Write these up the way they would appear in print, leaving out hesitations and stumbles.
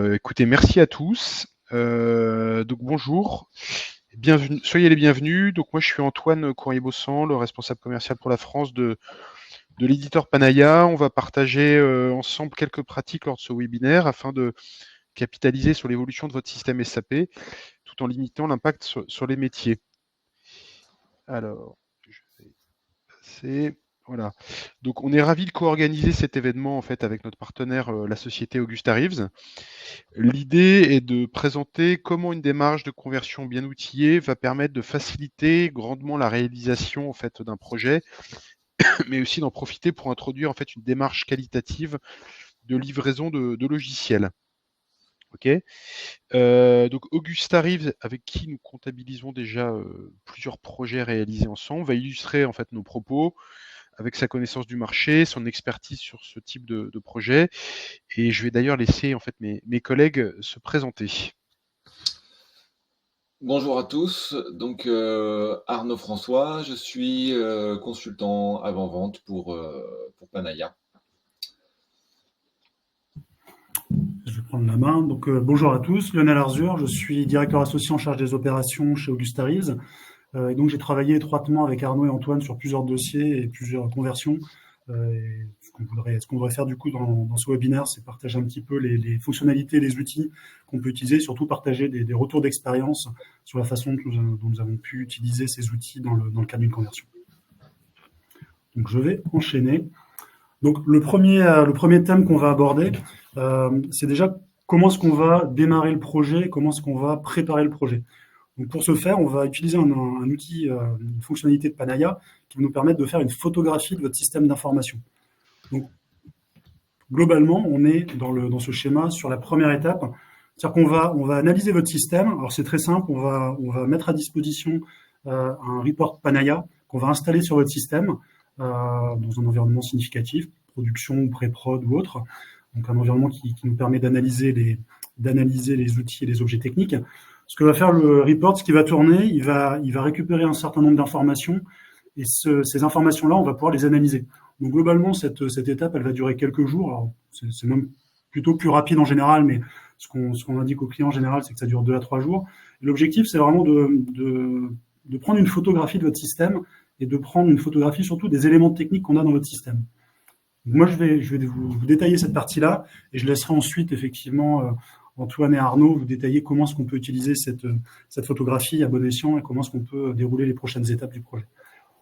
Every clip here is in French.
Écoutez, merci à tous. Donc bonjour, bienvenue, soyez les bienvenus. Donc moi je suis Antoine Courrier-Bossan, le responsable commercial pour la France de l'éditeur Panaya. On va partager ensemble quelques pratiques lors de ce webinaire afin de capitaliser sur l'évolution de votre système SAP tout en limitant l'impact sur les métiers. Alors, je vais passer. Voilà. Donc on est ravis de co-organiser cet événement en fait avec notre partenaire, la société Augusta Reeves. L'idée est de présenter comment une démarche de conversion bien outillée va permettre de faciliter grandement la réalisation en fait d'un projet, mais aussi d'en profiter pour introduire en fait une démarche qualitative de livraison de logiciels. Ok. Donc Augusta Reeves, avec qui nous comptabilisons déjà plusieurs projets réalisés ensemble, va illustrer en fait nos propos avec sa connaissance du marché, son expertise sur ce type de projet. Et je vais d'ailleurs laisser en fait mes collègues se présenter. Bonjour à tous, donc Arnaud François, je suis consultant avant-vente pour Panaya. Je vais prendre la main. Donc, bonjour à tous, Lionel Arzur, je suis directeur associé en charge des opérations chez Augusta Reeves. Et donc, j'ai travaillé étroitement avec Arnaud et Antoine sur plusieurs dossiers et plusieurs conversions. Et ce qu'on devrait faire du coup dans ce webinaire, c'est partager un petit peu les fonctionnalités, les outils qu'on peut utiliser, surtout partager des retours d'expérience sur la façon dont nous avons pu utiliser ces outils dans le cadre d'une conversion. Donc, je vais enchaîner. Donc, le premier thème qu'on va aborder, c'est déjà comment est-ce qu'on va démarrer le projet, comment est-ce qu'on va préparer le projet. Donc, pour ce faire, on va utiliser un outil, une fonctionnalité de Panaya qui va nous permettre de faire une photographie de votre système d'information. Donc, globalement, on est dans ce schéma sur la première étape, c'est-à-dire qu'on va analyser votre système. Alors, c'est très simple, on va mettre à disposition un report Panaya qu'on va installer sur votre système dans un environnement significatif, production ou pré-prod ou autre. Donc, un environnement qui nous permet d'analyser les outils et les objets techniques. Ce que va faire le report, ce qui va tourner, il va récupérer un certain nombre d'informations et ces informations-là, on va pouvoir les analyser. Donc, globalement, cette étape, elle va durer quelques jours. Alors, c'est même plutôt plus rapide en général, mais ce qu'on indique aux clients en général, c'est que ça dure 2 à 3 jours. Et l'objectif, c'est vraiment de prendre une photographie de votre système et de prendre une photographie surtout des éléments techniques qu'on a dans votre système. Donc moi, je vais vous détailler cette partie-là et je laisserai ensuite effectivement Antoine et Arnaud vous détailler comment est-ce qu'on peut utiliser cette photographie à bon escient et comment est-ce qu'on peut dérouler les prochaines étapes du projet.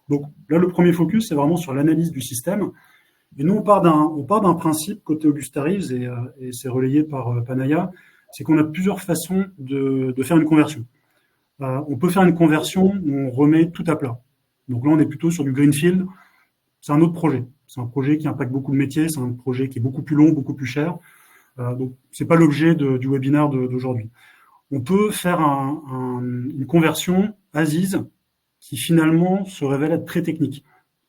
Donc là, le premier focus, c'est vraiment sur l'analyse du système. Et nous, on part d'un principe côté Augusta Reeves et c'est relayé par Panaya, c'est qu'on a plusieurs façons de faire une conversion. On peut faire une conversion où on remet tout à plat. Donc là, on est plutôt sur du greenfield. C'est un autre projet. C'est un projet qui impacte beaucoup de métiers. C'est un projet qui est beaucoup plus long, beaucoup plus cher. Donc, c'est pas l'objet du webinaire d'aujourd'hui. On peut faire une conversion ASIS qui finalement se révèle être très technique.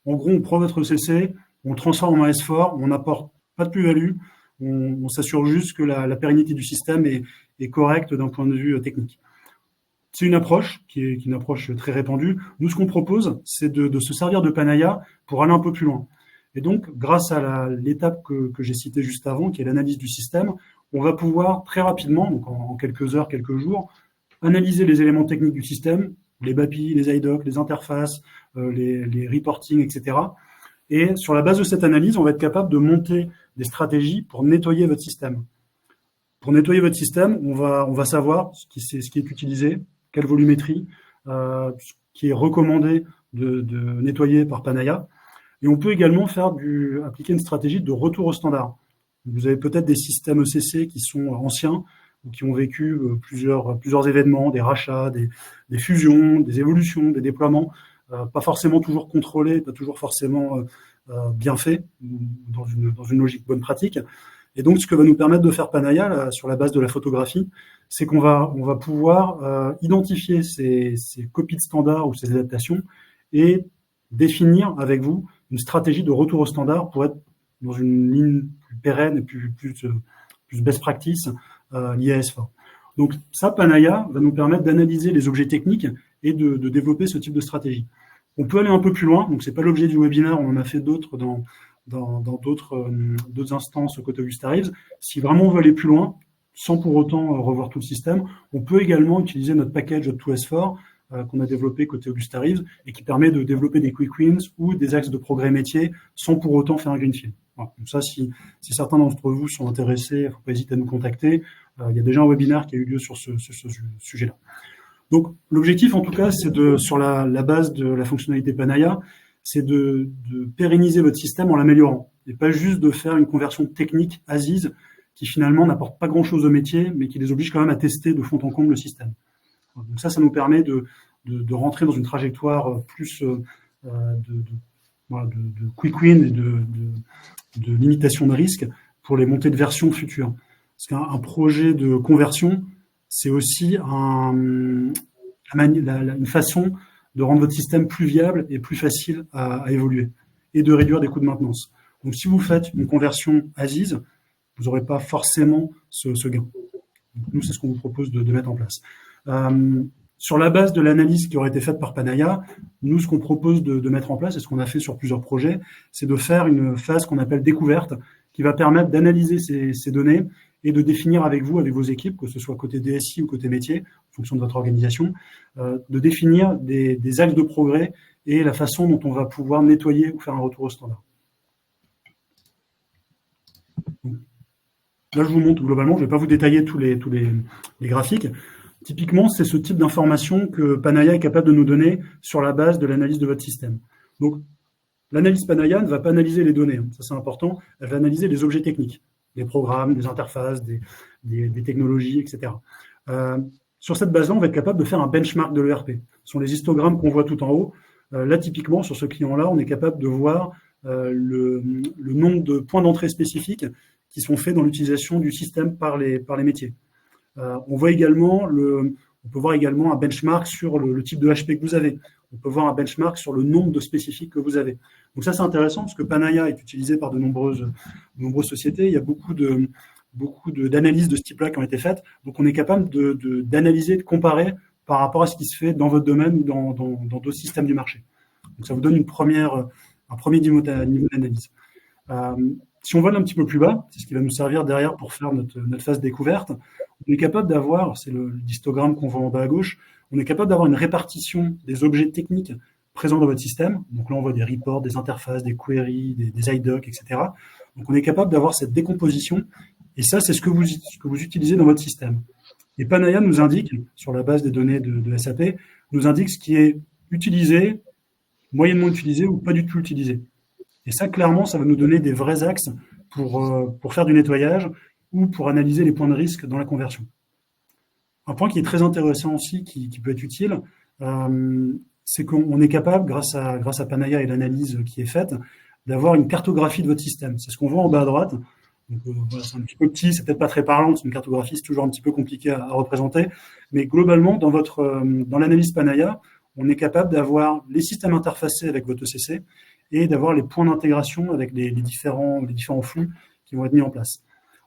En gros, on prend votre ECC, on le transforme en S4, on n'apporte pas de plus-value, on s'assure juste que la pérennité du système est correcte d'un point de vue technique. C'est une approche qui est une approche très répandue. Nous, ce qu'on propose, c'est de se servir de Panaya pour aller un peu plus loin. Et donc, grâce à l'étape que j'ai citée juste avant, qui est l'analyse du système, on va pouvoir très rapidement, donc en quelques heures, quelques jours, analyser les éléments techniques du système, les BAPI, les IDOC, les interfaces, les reporting, etc. Et sur la base de cette analyse, on va être capable de monter des stratégies pour nettoyer votre système. Pour nettoyer votre système, on va savoir ce qui est utilisé, quelle volumétrie, ce qui est recommandé de nettoyer par Panaya. Et on peut également appliquer une stratégie de retour au standard. Vous avez peut-être des systèmes ECC qui sont anciens ou qui ont vécu plusieurs événements, des rachats, des fusions, des évolutions, des déploiements, pas forcément toujours contrôlés, pas toujours forcément bien faits, dans une logique bonne pratique. Et donc, ce que va nous permettre de faire Panaya, là, sur la base de la photographie, c'est qu'on va pouvoir identifier ces copies de standard ou ces adaptations et définir avec vous une stratégie de retour au standard pour être dans une ligne plus pérenne et plus best practice liée à S4. Donc ça, Panaya va nous permettre d'analyser les objets techniques et de développer ce type de stratégie. On peut aller un peu plus loin, donc c'est pas l'objet du webinaire, on en a fait d'autres dans d'autres instances côté Augusta Reeves. Si vraiment on veut aller plus loin, sans pour autant revoir tout le système. On peut également utiliser notre package Hot2S4 qu'on a développé côté Augusta Reeves et qui permet de développer des quick wins ou des axes de progrès métier sans pour autant faire un greenfield. Voilà. Donc ça, si certains d'entre vous sont intéressés, il ne faut pas hésiter à nous contacter. Il y a déjà un webinaire qui a eu lieu sur ce sujet-là. Donc l'objectif, en tout cas, c'est sur la base de la fonctionnalité Panaya, c'est de pérenniser votre système en l'améliorant et pas juste de faire une conversion technique ASIS qui finalement n'apporte pas grand-chose au métier, mais qui les oblige quand même à tester de fond en comble le système. Donc ça nous permet de rentrer dans une trajectoire plus de quick win et de limitation de risque pour les montées de version futures. Parce qu'un projet de conversion, c'est aussi une façon de rendre votre système plus viable et plus facile à évoluer et de réduire des coûts de maintenance. Donc si vous faites une conversion ASIS, vous n'aurez pas forcément ce gain. Donc, nous, c'est ce qu'on vous propose de mettre en place. Sur la base de l'analyse qui aurait été faite par Panaya, nous, ce qu'on propose de mettre en place, et ce qu'on a fait sur plusieurs projets, c'est de faire une phase qu'on appelle découverte, qui va permettre d'analyser ces données et de définir avec vous, avec vos équipes, que ce soit côté DSI ou côté métier, en fonction de votre organisation, de définir des axes de progrès et la façon dont on va pouvoir nettoyer ou faire un retour au standard. Là, je vous montre globalement, je ne vais pas vous détailler tous les graphiques. Typiquement, c'est ce type d'information que Panaya est capable de nous donner sur la base de l'analyse de votre système. Donc, l'analyse Panaya ne va pas analyser les données, ça c'est important, elle va analyser les objets techniques, les programmes, des interfaces, des technologies, etc. Sur cette base-là, on va être capable de faire un benchmark de l'ERP. Ce sont les histogrammes qu'on voit tout en haut. Là, typiquement, sur ce client-là, on est capable de voir le nombre de points d'entrée spécifiques qui sont faits dans l'utilisation du système par les métiers. On peut voir également un benchmark sur le type de HP que vous avez. On peut voir un benchmark sur le nombre de spécifiques que vous avez. Donc ça, c'est intéressant parce que Panaya est utilisé par de nombreuses sociétés. Il y a beaucoup d'analyses de ce type-là qui ont été faites. Donc on est capable d'analyser, de comparer par rapport à ce qui se fait dans votre domaine ou dans d'autres systèmes du marché. Donc ça vous donne un premier niveau d'analyse. Si on vole un petit peu plus bas, c'est ce qui va nous servir derrière pour faire notre phase découverte, on est capable d'avoir, c'est l'histogramme qu'on voit en bas à gauche, on est capable d'avoir une répartition des objets techniques présents dans votre système. Donc là, on voit des reports, des interfaces, des queries, des IDOC, etc. Donc on est capable d'avoir cette décomposition, et ça, c'est ce que vous utilisez dans votre système. Et Panaya nous indique, sur la base des données de SAP, nous indique ce qui est utilisé, moyennement utilisé ou pas du tout utilisé. Et ça, clairement, ça va nous donner des vrais axes pour faire du nettoyage ou pour analyser les points de risque dans la conversion. Un point qui est très intéressant aussi, qui peut être utile, c'est qu'on est capable, grâce à Panaya et l'analyse qui est faite, d'avoir une cartographie de votre système. C'est ce qu'on voit en bas à droite. Donc, voilà, c'est un petit peu petit, c'est peut-être pas très parlant, c'est une cartographie, c'est toujours un petit peu compliqué à représenter. Mais globalement, dans l'analyse Panaya, on est capable d'avoir les systèmes interfacés avec votre ECC et d'avoir les points d'intégration avec les différents flux qui vont être mis en place.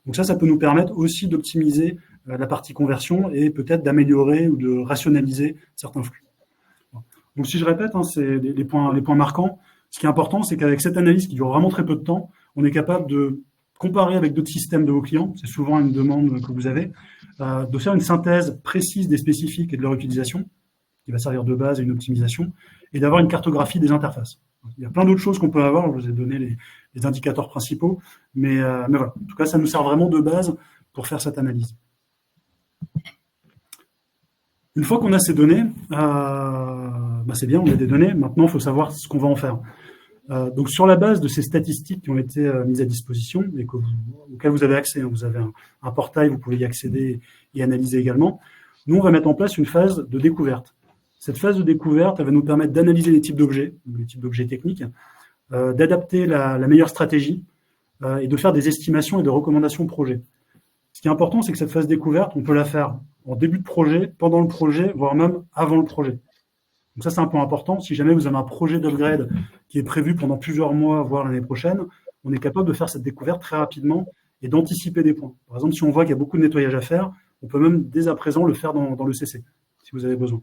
Donc ça peut nous permettre aussi d'optimiser la partie conversion et peut-être d'améliorer ou de rationaliser certains flux. Donc si je répète, c'est les points marquants. Ce qui est important, c'est qu'avec cette analyse qui dure vraiment très peu de temps, on est capable de comparer avec d'autres systèmes de vos clients, c'est souvent une demande que vous avez, de faire une synthèse précise des spécifiques et de leur utilisation, qui va servir de base à une optimisation, et d'avoir une cartographie des interfaces. Il y a plein d'autres choses qu'on peut avoir, je vous ai donné les indicateurs principaux, mais voilà. En tout cas, ça nous sert vraiment de base pour faire cette analyse. Une fois qu'on a ces données, c'est bien, on a des données, maintenant il faut savoir ce qu'on va en faire. Donc sur la base de ces statistiques qui ont été mises à disposition et auxquelles vous avez accès, vous avez un portail, vous pouvez y accéder et analyser également, nous on va mettre en place une phase de découverte. Cette phase de découverte, elle va nous permettre d'analyser les types d'objets techniques, d'adapter la meilleure stratégie et de faire des estimations et de recommandations projet. Ce qui est important, c'est que cette phase découverte, on peut la faire en début de projet, pendant le projet, voire même avant le projet. Donc ça, c'est un point important. Si jamais vous avez un projet d'upgrade qui est prévu pendant plusieurs mois, voire l'année prochaine, on est capable de faire cette découverte très rapidement et d'anticiper des points. Par exemple, si on voit qu'il y a beaucoup de nettoyage à faire, on peut même dès à présent le faire dans le CC, si vous avez besoin.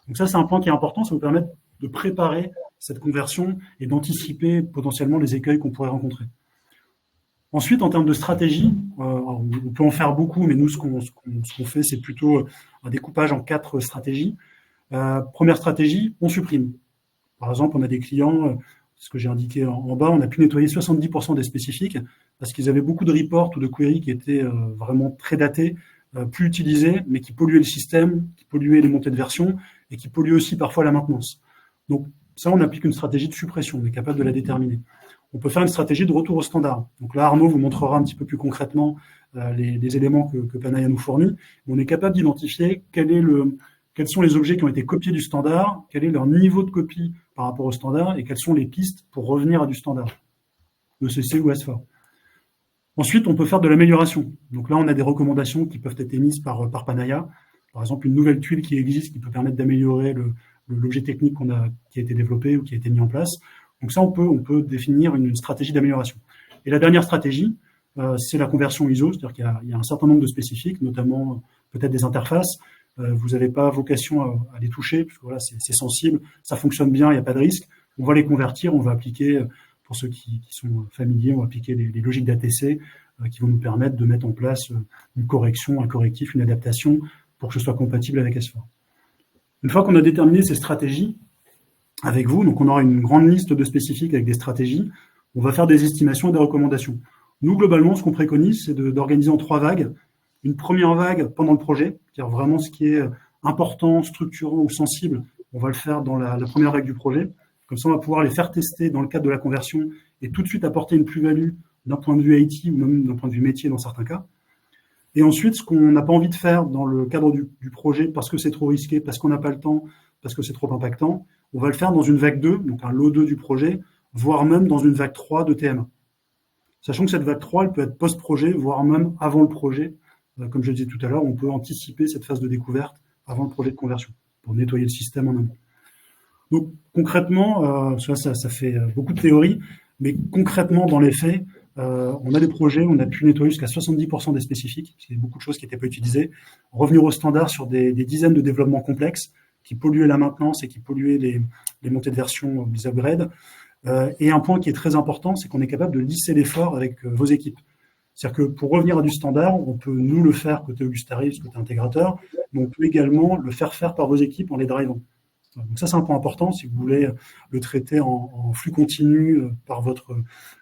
Donc ça, c'est un point qui est important, ça vous permet de préparer cette conversion et d'anticiper potentiellement les écueils qu'on pourrait rencontrer. Ensuite, en termes de stratégie, on peut en faire beaucoup, mais nous, ce qu'on fait, c'est plutôt un découpage en 4 stratégies. Première stratégie, on supprime. Par exemple, on a des clients, ce que j'ai indiqué en bas, on a pu nettoyer 70% des spécifiques parce qu'ils avaient beaucoup de reports ou de queries qui étaient vraiment très datés, plus utilisés, mais qui polluaient le système, qui polluaient les montées de version et qui polluaient aussi parfois la maintenance. Donc ça, on applique une stratégie de suppression, on est capable de la déterminer. On peut faire une stratégie de retour au standard. Donc là, Arnaud vous montrera un petit peu plus concrètement les éléments que Panaya nous fournit. On est capable d'identifier quels sont les objets qui ont été copiés du standard, quel est leur niveau de copie par rapport au standard et quelles sont les pistes pour revenir à du standard, ECC ou S4. Ensuite, on peut faire de l'amélioration. Donc là, on a des recommandations qui peuvent être émises par Panaya. Par exemple, une nouvelle tuile qui existe qui peut permettre d'améliorer l'objet technique qui a été développé ou qui a été mis en place. Donc ça, on peut définir une stratégie d'amélioration. Et la dernière stratégie, c'est la conversion ISO, c'est-à-dire qu'il y a un certain nombre de spécifiques, notamment peut-être des interfaces. Vous n'avez pas vocation à les toucher, puisque voilà, c'est sensible, ça fonctionne bien, il n'y a pas de risque. On va les convertir, on va appliquer, pour ceux qui sont familiers, on va appliquer les logiques d'ATC qui vont nous permettre de mettre en place une correction, un correctif, une adaptation pour que ce soit compatible avec S4. Une fois qu'on a déterminé ces stratégies avec vous, donc on aura une grande liste de spécifiques avec des stratégies, on va faire des estimations et des recommandations. Nous, globalement, ce qu'on préconise, c'est d'organiser en 3 vagues. Une première vague pendant le projet, c'est-à-dire vraiment ce qui est important, structurant ou sensible, on va le faire dans la première vague du projet. Comme ça, on va pouvoir les faire tester dans le cadre de la conversion et tout de suite apporter une plus-value d'un point de vue IT ou même d'un point de vue métier dans certains cas. Et ensuite, ce qu'on n'a pas envie de faire dans le cadre du projet parce que c'est trop risqué, parce qu'on n'a pas le temps, parce que c'est trop impactant, on va le faire dans une vague 2, donc un lot 2 du projet, voire même dans une vague 3 de TMA. Sachant que cette vague 3, elle peut être post-projet, voire même avant le projet. Comme je le disais tout à l'heure, on peut anticiper cette phase de découverte avant le projet de conversion, pour nettoyer le système en amont. Donc concrètement, ça fait beaucoup de théorie, mais concrètement dans les faits, on a des projets, on a pu nettoyer jusqu'à 70% des spécifiques, parce qu'il y a beaucoup de choses qui n'étaient pas utilisées, revenir au standard sur des dizaines de développements complexes qui polluaient la maintenance et qui polluaient les montées de version, les upgrades. Et un point qui est très important, c'est qu'on est capable de lisser l'effort avec vos équipes. C'est-à-dire que pour revenir à du standard, on peut nous le faire côté Augustarius, côté intégrateur, mais on peut également le faire par vos équipes en les drivant. Donc ça, c'est un point important. Si vous voulez le traiter en flux continu par votre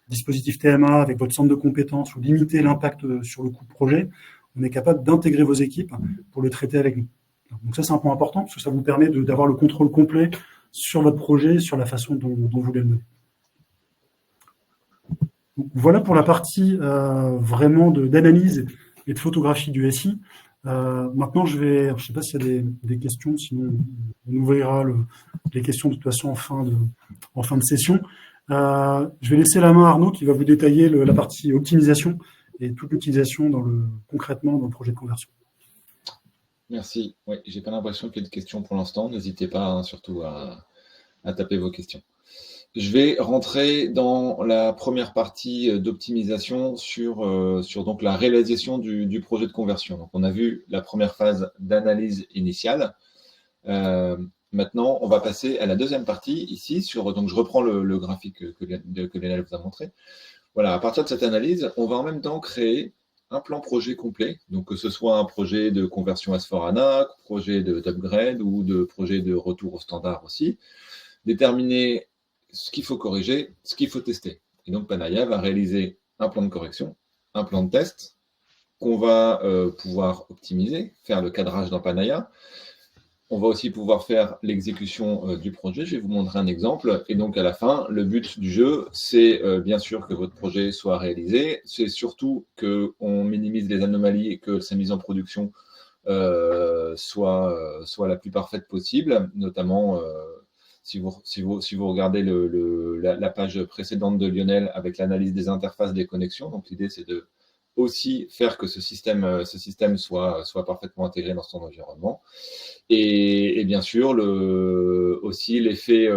dispositif TMA, avec votre centre de compétences, ou limiter l'impact sur le coût de projet, on est capable d'intégrer vos équipes pour le traiter avec nous. Donc ça, c'est un point important, parce que ça vous permet d'avoir le contrôle complet sur votre projet, sur la façon dont vous voulez le mener. Donc, voilà pour la partie vraiment d'analyse et de photographie du SI. Maintenant, je ne sais pas s'il y a des questions, sinon on ouvrira les questions de toute façon en fin de session. Je vais laisser la main à Arnaud qui va vous détailler la partie optimisation et toute l'utilisation concrètement dans le projet de conversion. Merci. Oui, j'ai pas l'impression qu'il y ait de questions pour l'instant. N'hésitez pas surtout à taper vos questions. Je vais rentrer dans la première partie d'optimisation sur donc la réalisation du projet de conversion. Donc, on a vu la première phase d'analyse initiale. Maintenant, on va passer à la deuxième partie ici. Donc, je reprends le graphique que Léna vous a montré. Voilà, à partir de cette analyse, on va en même temps créer un plan projet complet. Donc, que ce soit un projet de conversion S/4HANA, projet d'upgrade ou de projet de retour au standard aussi. Déterminer ce qu'il faut corriger, ce qu'il faut tester. Et donc, Panaya va réaliser un plan de correction, un plan de test qu'on va pouvoir optimiser, faire le cadrage dans Panaya. On va aussi pouvoir faire l'exécution du projet. Je vais vous montrer un exemple. Et donc, à la fin, le but du jeu, c'est bien sûr que votre projet soit réalisé. C'est surtout qu'on minimise les anomalies et que sa mise en production soit la plus parfaite possible, notamment si vous regardez la page précédente de Lionel avec l'analyse des interfaces des connexions. Donc, l'idée, c'est de aussi faire que ce système soit parfaitement intégré dans son environnement. Et bien sûr, aussi l'effet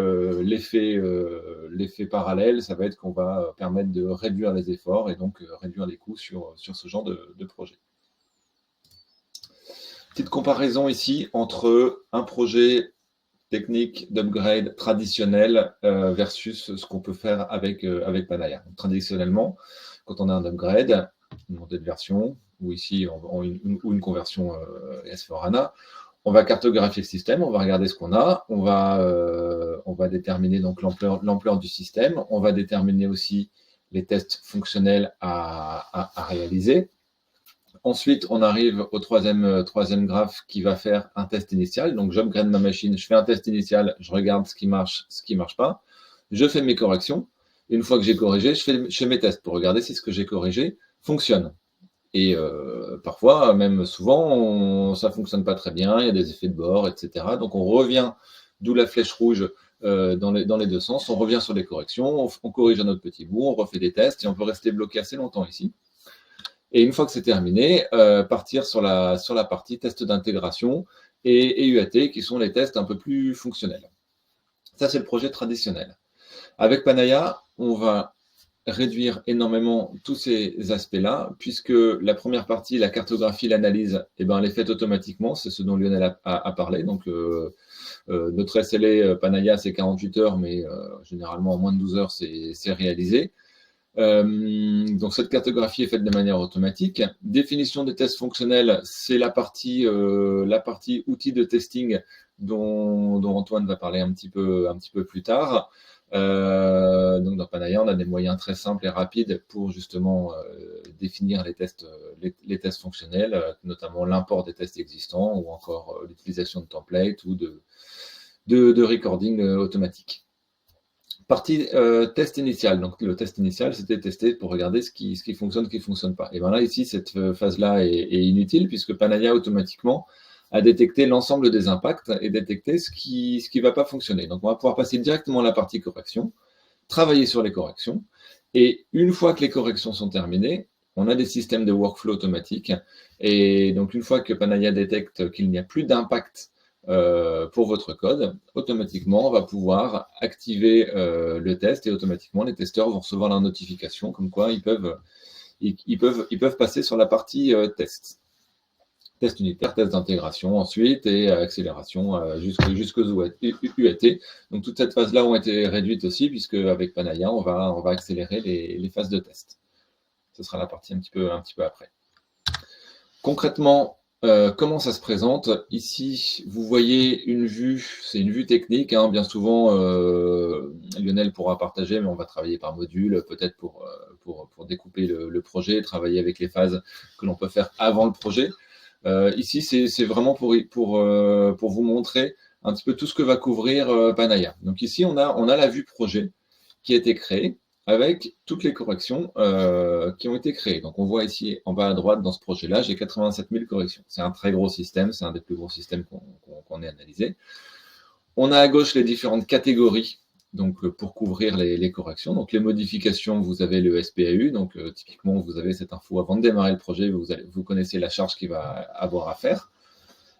parallèle, ça va être qu'on va permettre de réduire les efforts et donc réduire les coûts sur ce genre de projet. Petite comparaison ici entre un projet technique d'upgrade traditionnelle versus ce qu'on peut faire avec Panaya. Donc, traditionnellement, quand on a un upgrade, une montée de version, ou ici une conversion S4HANA, on va cartographier le système, on va regarder ce qu'on a, on va déterminer donc l'ampleur du système, on va déterminer aussi les tests fonctionnels à réaliser. Ensuite, on arrive au troisième graphe qui va faire un test initial. Donc, j'upgrade ma machine, je fais un test initial, je regarde ce qui marche pas. Je fais mes corrections. Une fois que j'ai corrigé, je fais mes tests pour regarder si ce que j'ai corrigé fonctionne. Et parfois, même souvent, ça ne fonctionne pas très bien, il y a des effets de bord, etc. Donc, on revient, d'où la flèche rouge dans les deux sens, on revient sur les corrections, on corrige un autre petit bout, on refait des tests et on peut rester bloqué assez longtemps ici. Et une fois que c'est terminé, partir sur la partie test d'intégration et UAT, qui sont les tests un peu plus fonctionnels. Ça, c'est le projet traditionnel. Avec Panaya, on va réduire énormément tous ces aspects-là, puisque la première partie, la cartographie, l'analyse, elle est faite automatiquement, c'est ce dont Lionel a parlé. Donc, notre SLA Panaya, c'est 48 heures, mais généralement en moins de 12 heures, c'est réalisé. Donc cette cartographie est faite de manière automatique. Définition des tests fonctionnels, c'est la partie outils de testing dont Antoine va parler un petit peu plus tard. Donc dans Panaya, on a des moyens très simples et rapides pour justement définir les tests fonctionnels, notamment l'import des tests existants ou encore l'utilisation de templates ou de recording automatique. Partie test initial. Donc, le test initial, c'était tester pour regarder ce qui fonctionne, ce qui ne fonctionne pas. Et bien là, ici, cette phase-là est inutile puisque Panaya, automatiquement, a détecté l'ensemble des impacts et détecté ce qui ne va pas fonctionner. Donc, on va pouvoir passer directement à la partie correction, travailler sur les corrections. Et une fois que les corrections sont terminées, on a des systèmes de workflow automatiques. Et donc, une fois que Panaya détecte qu'il n'y a plus d'impact pour votre code, automatiquement, on va pouvoir activer le test et automatiquement, les testeurs vont recevoir la notification comme quoi ils peuvent passer sur la partie test. Test unitaire, test d'intégration ensuite et accélération jusqu'aux UAT. Donc, toute cette phase-là ont été réduites aussi puisque avec Panaya, on va accélérer les phases de test. Ce sera la partie un petit peu après. Concrètement, comment ça se présente? Ici, vous voyez une vue, c'est une vue technique. Bien souvent, Lionel pourra partager, mais on va travailler par module, peut-être pour découper le projet, travailler avec les phases que l'on peut faire avant le projet. Ici, c'est vraiment pour vous montrer un petit peu tout ce que va couvrir Panaya. Donc ici, on a la vue projet qui a été créée avec toutes les corrections qui ont été créées. Donc, on voit ici en bas à droite, dans ce projet-là, j'ai 87 000 corrections. C'est un très gros système, c'est un des plus gros systèmes qu'on ait analysé. On a à gauche les différentes catégories donc, pour couvrir les corrections. Donc, les modifications, vous avez le SPAU. Donc, typiquement, vous avez cette info avant de démarrer le projet. Vous connaissez la charge qu'il va avoir à faire.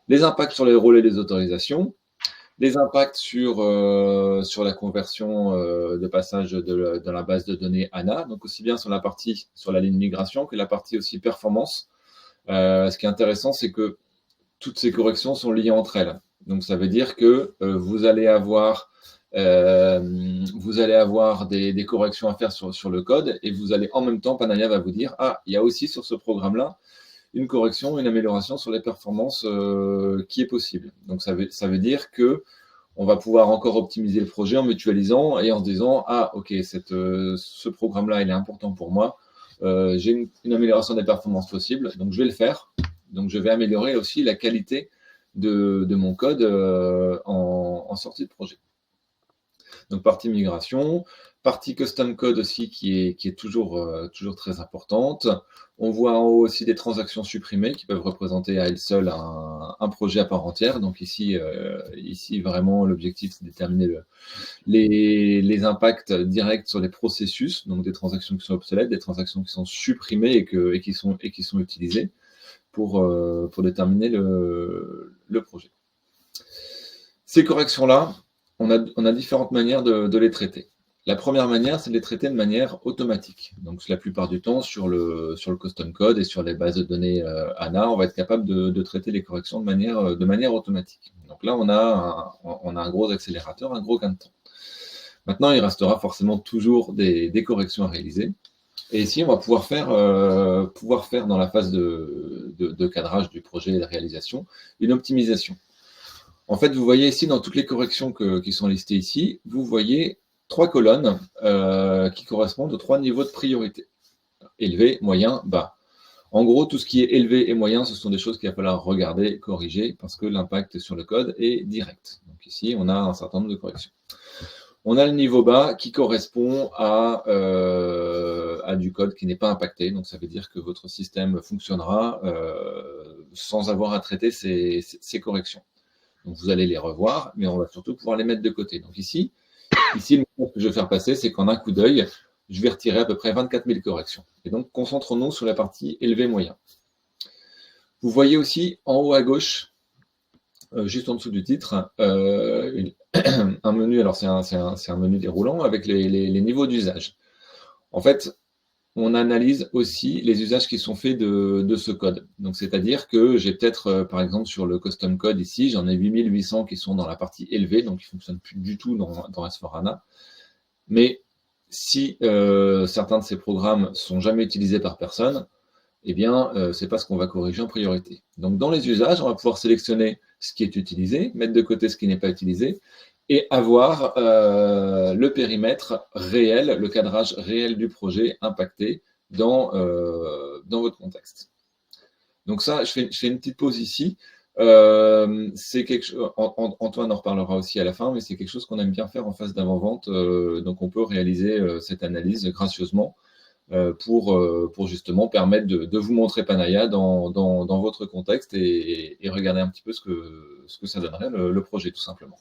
Les impacts sur les rôles et les autorisations. Les impacts sur la conversion de passage de la base de données ANA, donc aussi bien sur la ligne migration que la partie aussi performance. Ce qui est intéressant, c'est que toutes ces corrections sont liées entre elles. Donc, ça veut dire que vous allez avoir des corrections à faire sur le code et vous allez en même temps, Panaya va vous dire « Ah, il y a aussi sur ce programme-là une correction, une amélioration sur les performances qui est possible. » Donc, ça veut dire que on va pouvoir encore optimiser le projet en mutualisant et en se disant « Ah, ok, ce programme-là, il est important pour moi. J'ai une amélioration des performances possible, donc je vais le faire. Donc, je vais améliorer aussi la qualité de mon code en sortie de projet. » Donc, partie migration, partie custom code aussi qui est toujours très importante. On voit en haut aussi des transactions supprimées qui peuvent représenter à elles seules un projet à part entière. Donc ici vraiment, l'objectif, c'est de déterminer les impacts directs sur les processus, donc des transactions qui sont obsolètes, des transactions qui sont supprimées et qui sont utilisées pour déterminer le projet. Ces corrections-là, on a différentes manières de les traiter. La première manière, c'est de les traiter de manière automatique. Donc, la plupart du temps, sur le custom code et sur les bases de données ANA, on va être capable de traiter les corrections de manière automatique. Donc là, on a un gros accélérateur, un gros gain de temps. Maintenant, il restera forcément toujours des corrections à réaliser. Et ici, on va pouvoir faire dans la phase de cadrage du projet et de réalisation, une optimisation. En fait, vous voyez ici, dans toutes les corrections qui sont listées ici, vous voyez 3 colonnes qui correspondent aux 3 niveaux de priorité. Élevé, moyen, bas. En gros, tout ce qui est élevé et moyen, ce sont des choses qu'il va falloir regarder, corriger, parce que l'impact sur le code est direct. Donc ici, on a un certain nombre de corrections. On a le niveau bas qui correspond à du code qui n'est pas impacté. Donc, ça veut dire que votre système fonctionnera sans avoir à traiter ces corrections. Donc, vous allez les revoir, mais on va surtout pouvoir les mettre de côté. Donc, ici le message que je vais faire passer, c'est qu'en un coup d'œil, je vais retirer à peu près 24 000 corrections. Et donc, concentrons-nous sur la partie élevé-moyen. Vous voyez aussi en haut à gauche, juste en dessous du titre, un menu. Alors, c'est un menu déroulant avec les niveaux d'usage. En fait, on analyse aussi les usages qui sont faits de ce code. Donc, c'est-à-dire que j'ai peut-être, par exemple, sur le custom code ici, j'en ai 8800 qui sont dans la partie élevée, donc qui ne fonctionnent plus du tout dans S4HANA. Mais si certains de ces programmes sont jamais utilisés par personne, eh bien, c'est pas ce qu'on va corriger en priorité. Donc, dans les usages, on va pouvoir sélectionner ce qui est utilisé, mettre de côté ce qui n'est pas utilisé, et avoir le périmètre réel, le cadrage réel du projet impacté dans votre contexte. Donc ça, je fais une petite pause ici. C'est quelque chose, Antoine en reparlera aussi à la fin, mais c'est quelque chose qu'on aime bien faire en phase d'avant-vente. Donc on peut réaliser cette analyse gracieusement pour justement permettre de vous montrer Panaya dans votre contexte et regarder un petit peu ce que ça donnerait le projet, tout simplement.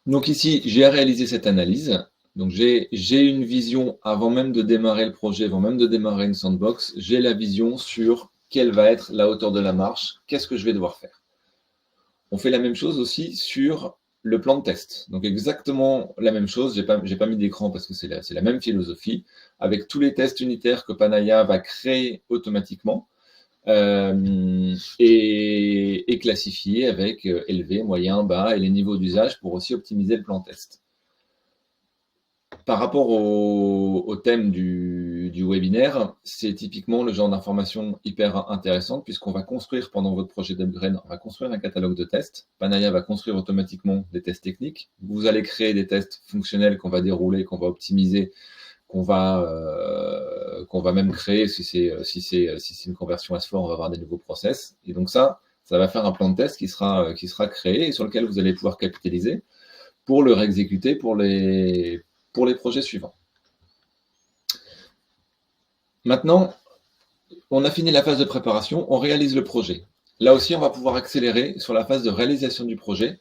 Donc ici, j'ai réalisé cette analyse. Donc j'ai une vision avant même de démarrer le projet, avant même de démarrer une sandbox. J'ai la vision sur quelle va être la hauteur de la marche, qu'est-ce que je vais devoir faire. On fait la même chose aussi sur le plan de test. Donc exactement la même chose. J'ai pas mis d'écran parce que c'est la même philosophie, avec tous les tests unitaires que Panaya va créer automatiquement. Et classifier avec élevé, moyen, bas et les niveaux d'usage pour aussi optimiser le plan test. Par rapport au thème du webinaire, c'est typiquement le genre d'information hyper intéressante puisqu'on va construire pendant votre projet d'upgrade, on va construire un catalogue de tests. Panaya va construire automatiquement des tests techniques. Vous allez créer des tests fonctionnels qu'on va dérouler, qu'on va optimiser, qu'on va même créer si c'est une conversion S4, on va avoir des nouveaux process. Et donc ça va faire un plan de test qui sera créé et sur lequel vous allez pouvoir capitaliser pour le réexécuter pour les projets suivants. Maintenant, on a fini la phase de préparation, on réalise le projet. Là aussi, on va pouvoir accélérer sur la phase de réalisation du projet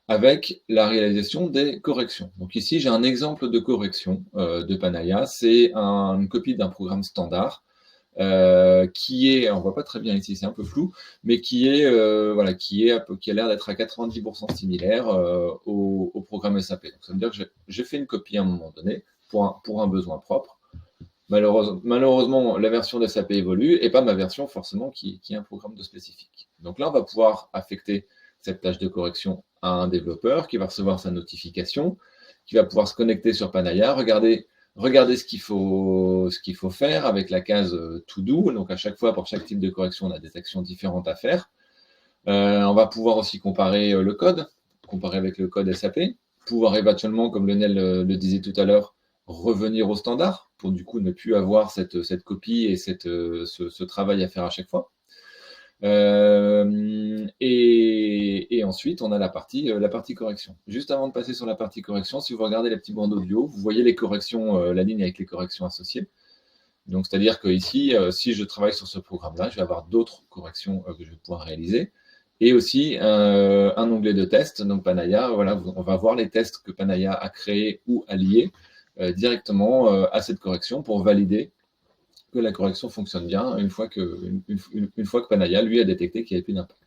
avec la réalisation des corrections. Donc ici, j'ai un exemple de correction de Panaya. C'est une copie d'un programme standard qui est, on ne voit pas très bien ici, c'est un peu flou, mais qui a l'air d'être à 90% similaire au programme SAP. Donc ça veut dire que j'ai fait une copie à un moment donné pour un besoin propre. Malheureusement, la version de SAP évolue et pas ma version forcément qui est un programme de spécifique. Donc là, on va pouvoir affecter cette tâche de correction à un développeur qui va recevoir sa notification, qui va pouvoir se connecter sur Panaya, regarder ce qu'il faut faire avec la case To Do. Donc à chaque fois, pour chaque type de correction, on a des actions différentes à faire. On va pouvoir aussi comparer le code, comparer avec le code SAP, pouvoir éventuellement, comme Lionel le disait tout à l'heure, revenir au standard pour du coup ne plus avoir cette copie et ce travail à faire à chaque fois. Et ensuite, on a la partie correction. Juste avant de passer sur la partie correction, si vous regardez les petits bandes audio, vous voyez les corrections, la ligne avec les corrections associées. Donc, c'est-à-dire que ici, si je travaille sur ce programme-là, je vais avoir d'autres corrections que je vais pouvoir réaliser. Et aussi un onglet de test. Donc, Panaya, voilà, on va voir les tests que Panaya a créés ou alliés directement à cette correction pour valider que la correction fonctionne bien une fois que Panaya, lui, a détecté qu'il n'y avait plus d'impact.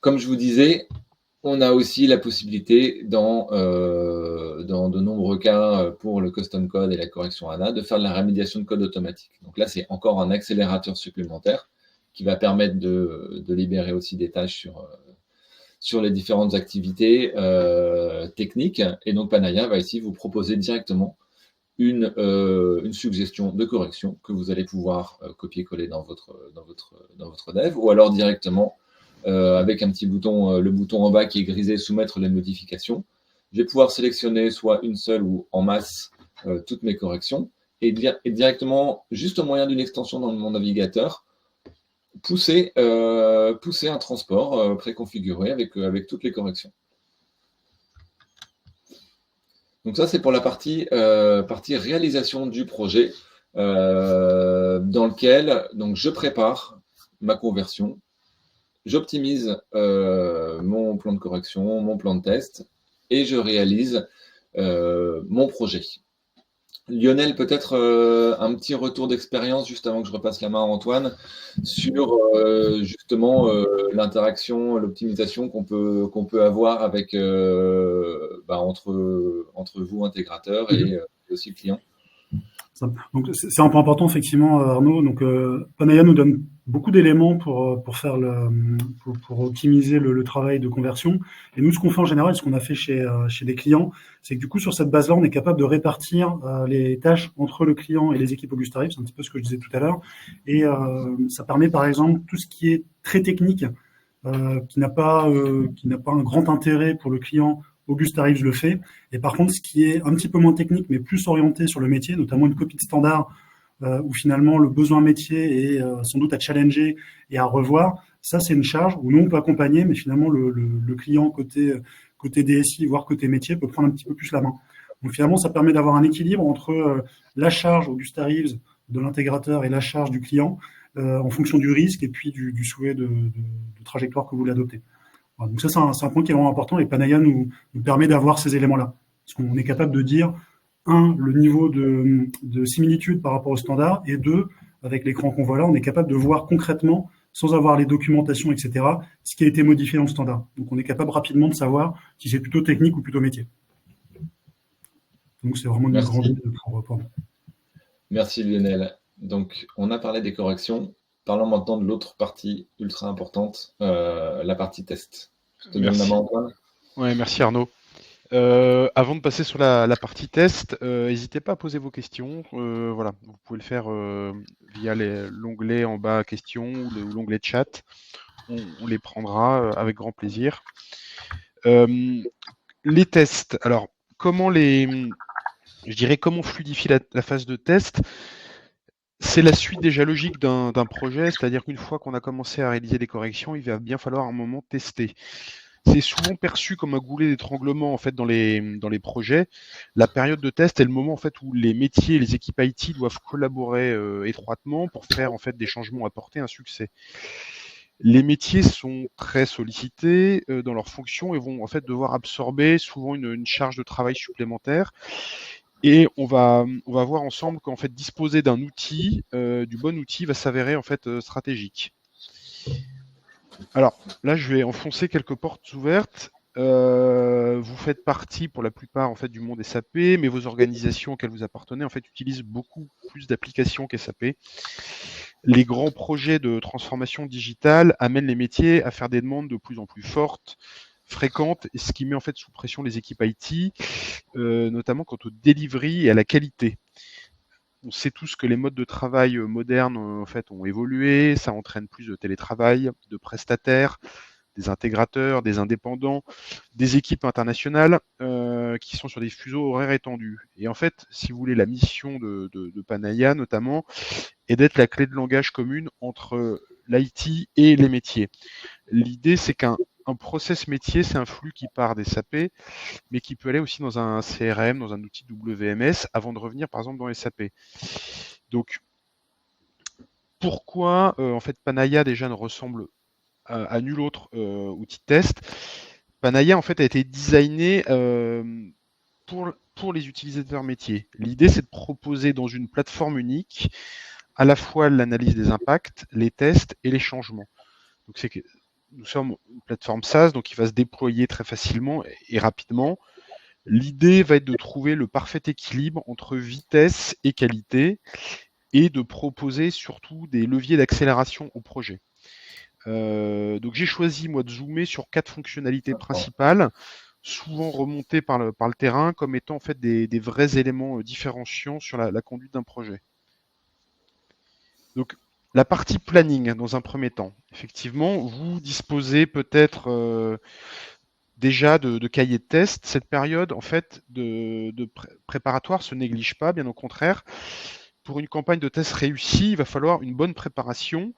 Comme je vous disais, on a aussi la possibilité, dans de nombreux cas pour le custom code et la correction ANA, de faire de la rémédiation de code automatique. Donc là, c'est encore un accélérateur supplémentaire qui va permettre de libérer aussi des tâches sur les différentes activités techniques. Et donc, Panaya va ici vous proposer directement une suggestion de correction que vous allez pouvoir copier-coller dans votre dev, ou alors directement avec un petit bouton, le bouton en bas qui est grisé, soumettre les modifications. Je vais pouvoir sélectionner soit une seule ou en masse toutes mes corrections et directement, juste au moyen d'une extension dans mon navigateur, pousser un transport préconfiguré avec toutes les corrections. Donc ça, c'est pour la partie réalisation du projet dans lequel donc, je prépare ma conversion, j'optimise mon plan de correction, mon plan de test, et je réalise mon projet. Lionel, peut-être un petit retour d'expérience juste avant que je repasse la main à Antoine sur justement l'interaction, l'optimisation qu'on peut avoir avec entre vous intégrateurs et aussi clients. Donc c'est un point important effectivement, Arnaud. Donc Panaya nous donne beaucoup d'éléments pour optimiser le travail de conversion. Et nous, ce qu'on fait en général, ce qu'on a fait chez des clients, c'est que du coup sur cette base-là, on est capable de répartir les tâches entre le client et les équipes Augustarif. C'est un petit peu ce que je disais tout à l'heure. Et ça permet par exemple tout ce qui est très technique, qui n'a pas un grand intérêt pour le client. Augustarif le fait. Et par contre, ce qui est un petit peu moins technique, mais plus orienté sur le métier, notamment une copie de standard, où finalement le besoin métier est sans doute à challenger et à revoir, ça c'est une charge où nous on peut accompagner, mais finalement le client côté DSI, voire côté métier, peut prendre un petit peu plus la main. Donc finalement, ça permet d'avoir un équilibre entre la charge Augustarif de l'intégrateur et la charge du client, en fonction du risque et puis du souhait de trajectoire que vous voulez adopter. Donc ça, c'est un point qui est vraiment important et Panaya nous permet d'avoir ces éléments-là. Parce qu'on est capable de dire, un, le niveau de similitude par rapport au standard, et deux, avec l'écran qu'on voit là, on est capable de voir concrètement, sans avoir les documentations, etc., ce qui a été modifié dans le standard. Donc on est capable rapidement de savoir si c'est plutôt technique ou plutôt métier. Donc c'est vraiment une grande idée pour nous. Merci Lionel. Donc on a parlé des corrections. Parlons maintenant de l'autre partie ultra importante, la partie test. Je te donne la main, Antoine. Ouais, merci Arnaud. Avant de passer sur la partie test, n'hésitez pas à poser vos questions. Voilà, vous pouvez le faire via l'onglet en bas questions ou l'onglet chat. On les prendra avec grand plaisir. Les tests. Alors, comment fluidifier la phase de test? C'est la suite déjà logique d'un projet, c'est-à-dire qu'une fois qu'on a commencé à réaliser des corrections, il va bien falloir un moment tester. C'est souvent perçu comme un goulet d'étranglement en fait dans les projets. La période de test est le moment en fait où les métiers et les équipes IT doivent collaborer étroitement pour faire en fait des changements, apporter un succès. Les métiers sont très sollicités dans leurs fonctions et vont en fait devoir absorber souvent une charge de travail supplémentaire. Et on va voir ensemble qu'en fait disposer d'un outil, du bon outil, va s'avérer en fait stratégique. Alors là, je vais enfoncer quelques portes ouvertes. Vous faites partie pour la plupart en fait du monde SAP, mais vos organisations auxquelles vous appartenez en fait utilisent beaucoup plus d'applications qu'SAP. Les grands projets de transformation digitale amènent les métiers à faire des demandes de plus en plus fortes, fréquentes, ce qui met en fait sous pression les équipes IT, notamment quant au delivery et à la qualité. On sait tous que les modes de travail modernes en fait, ont évolué, ça entraîne plus de télétravail, de prestataires, des intégrateurs, des indépendants, des équipes internationales qui sont sur des fuseaux horaires étendus. Et en fait, si vous voulez, la mission de Panaya notamment est d'être la clé de langage commune entre l'IT et les métiers. L'idée, c'est qu'un process métier, c'est un flux qui part des SAP, mais qui peut aller aussi dans un CRM, dans un outil WMS, avant de revenir par exemple dans SAP. Donc, pourquoi en fait Panaya déjà ne ressemble à nul autre outil de test? Panaya en fait a été designé pour les utilisateurs métiers. L'idée, c'est de proposer dans une plateforme unique à la fois l'analyse des impacts, les tests et les changements. Donc c'est que nous sommes une plateforme SaaS, donc qui va se déployer très facilement et rapidement. L'idée va être de trouver le parfait équilibre entre vitesse et qualité. et de proposer surtout des leviers d'accélération au projet. Donc j'ai choisi moi de zoomer sur 4 fonctionnalités principales, souvent remontées par le terrain comme étant en fait des vrais éléments différenciants sur la conduite d'un projet. Donc la partie planning dans un premier temps. Effectivement, vous disposez peut-être déjà de cahiers de test. Cette période en fait de préparatoire se néglige pas, bien au contraire. Pour une campagne de test réussie, il va falloir une bonne préparation.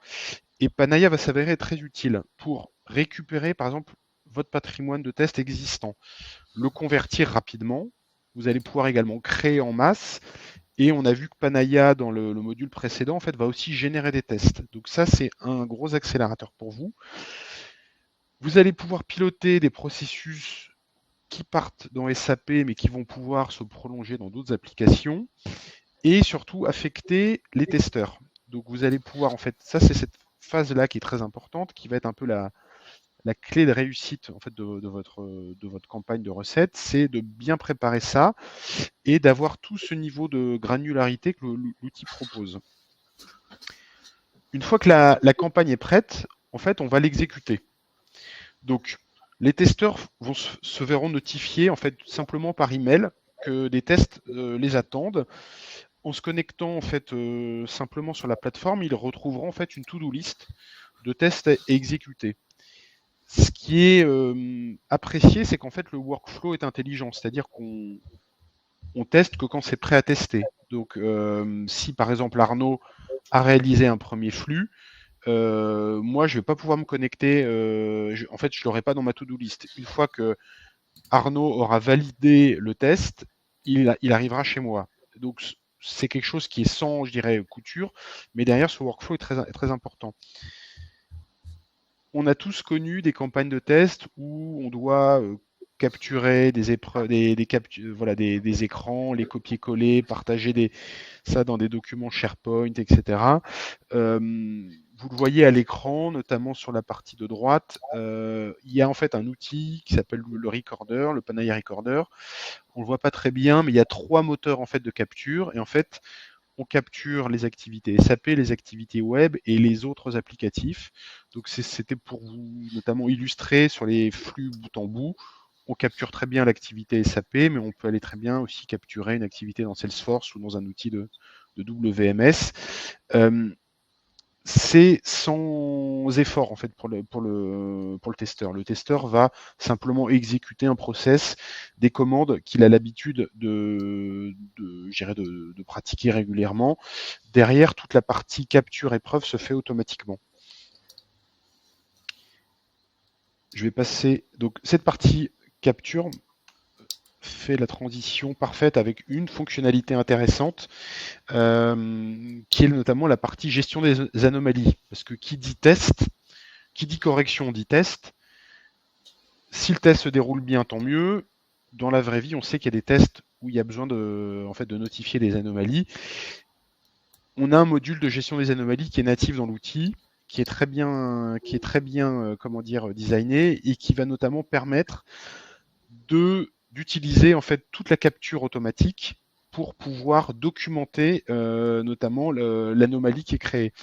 Et Panaya va s'avérer très utile pour récupérer, par exemple, votre patrimoine de tests existant, le convertir rapidement. Vous allez pouvoir également créer en masse. Et on a vu que Panaya, dans le module précédent, en fait, va aussi générer des tests. Donc ça, c'est un gros accélérateur pour vous. Vous allez pouvoir piloter des processus qui partent dans SAP, mais qui vont pouvoir se prolonger dans d'autres applications. Et surtout, affecter les testeurs. Donc vous allez pouvoir, en fait, ça, c'est cette phase-là qui est très importante, qui va être un peu la clé de réussite en fait, de votre campagne de recettes, c'est de bien préparer ça et d'avoir tout ce niveau de granularité que l'outil propose. Une fois que la campagne est prête, en fait, on va l'exécuter. Donc, les testeurs se verront notifier en fait simplement par email que des tests les attendent. En se connectant en fait simplement sur la plateforme, ils retrouveront en fait une to-do list de tests à exécuter. Ce qui est apprécié, c'est qu'en fait le workflow est intelligent, c'est-à-dire qu'on teste que quand c'est prêt à tester. Donc si par exemple Arnaud a réalisé un premier flux, moi je ne vais pas pouvoir me connecter, en fait je ne l'aurai pas dans ma to-do list. Une fois que Arnaud aura validé le test, il arrivera chez moi. Donc c'est quelque chose qui est sans, je dirais, couture, mais derrière ce workflow est très important. On a tous connu des campagnes de test où on doit capturer des épreuves, des écrans, les copier-coller, partager ça dans des documents SharePoint, etc. Vous le voyez à l'écran, notamment sur la partie de droite, il y a en fait un outil qui s'appelle le Recorder, le Panaya Recorder. On le voit pas très bien, mais il y a 3 moteurs en fait de capture, et en fait, on capture les activités SAP, les activités web et les autres applicatifs. Donc c'était pour vous notamment illustrer sur les flux bout en bout. On capture très bien l'activité SAP, mais on peut aller très bien aussi capturer une activité dans Salesforce ou dans un outil de WMS. C'est sans effort en fait pour le testeur. Le testeur va simplement exécuter un process, des commandes qu'il a l'habitude de pratiquer régulièrement. Derrière, toute la partie capture épreuve se fait automatiquement. Je vais passer donc cette partie capture fait la transition parfaite avec une fonctionnalité intéressante qui est notamment la partie gestion des anomalies. Parce que qui dit test, qui dit correction dit test. Si le test se déroule bien, tant mieux. Dans la vraie vie, on sait qu'il y a des tests où il y a besoin de notifier les anomalies. On a un module de gestion des anomalies qui est natif dans l'outil, qui est très bien designé et qui va notamment permettre d'utiliser en fait toute la capture automatique pour pouvoir documenter notamment l'anomalie qui est créée.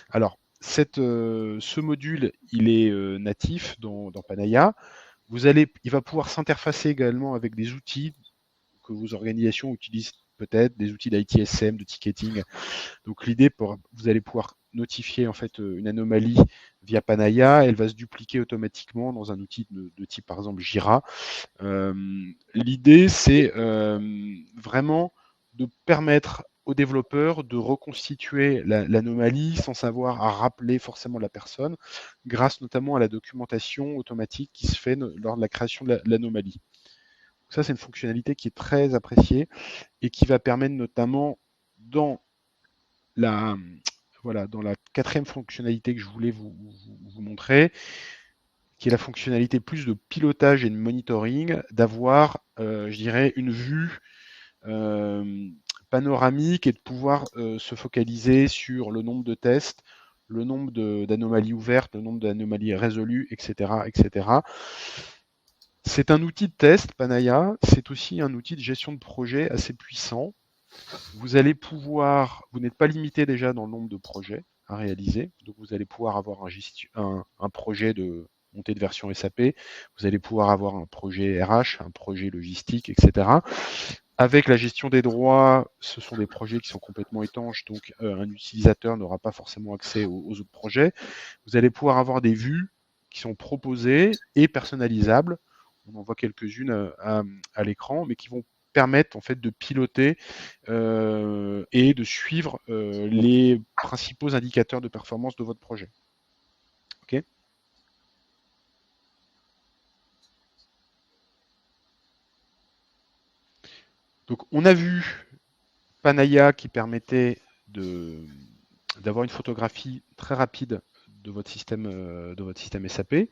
Alors, ce module, il est natif dans Panaya. Il va pouvoir s'interfacer également avec des outils que vos organisations utilisent peut-être, des outils d'ITSM, de ticketing. Donc l'idée, vous allez pouvoir notifier en fait une anomalie via Panaya, elle va se dupliquer automatiquement dans un outil de type par exemple Jira. L'idée, c'est vraiment de permettre aux développeurs de reconstituer l'anomalie sans savoir à rappeler forcément la personne, grâce notamment à la documentation automatique qui se fait lors de la création de l'anomalie. Ça, c'est une fonctionnalité qui est très appréciée et qui va permettre notamment dans la 4e fonctionnalité que je voulais vous montrer, qui est la fonctionnalité plus de pilotage et de monitoring, d'avoir, je dirais, une vue panoramique et de pouvoir se focaliser sur le nombre de tests, le nombre d'anomalies ouvertes, le nombre d'anomalies résolues, etc., etc. C'est un outil de test, Panaya, c'est aussi un outil de gestion de projet assez puissant. Vous allez pouvoir, vous n'êtes pas limité déjà dans le nombre de projets à réaliser, donc vous allez pouvoir avoir un projet de montée de version SAP, vous allez pouvoir avoir un projet RH, un projet logistique, etc. Avec la gestion des droits, ce sont des projets qui sont complètement étanches, donc un utilisateur n'aura pas forcément accès aux autres projets. Vous allez pouvoir avoir des vues qui sont proposées et personnalisables. On en voit quelques-unes à l'écran, mais qui vont permettre en fait de piloter et de suivre les principaux indicateurs de performance de votre projet. Ok ? Donc on a vu Panaya qui permettait d'avoir une photographie très rapide de votre système SAP.